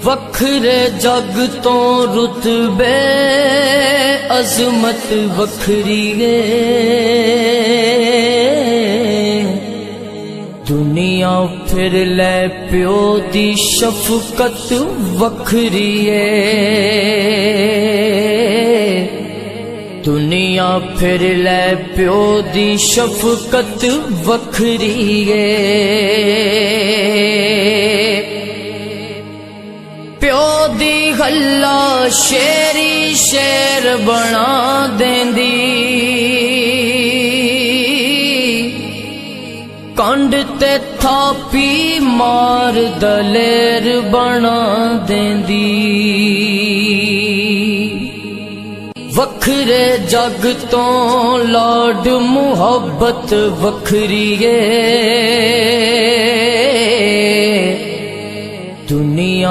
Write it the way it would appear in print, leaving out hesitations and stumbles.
वखरे जग तो रुतबे अजमत वखरी है। दुनिया फिर ले प्यो दी शफकत वखरी है। दुनिया फिर ले प्यो दी शफकत वखरी है। प्यो दी गल्ला शेरी शेर बना देंदी। कंड ते थापी मार दलेर बना देंदी। वखरे जग तो लाड मुहब्बत वखरी है। दुनिया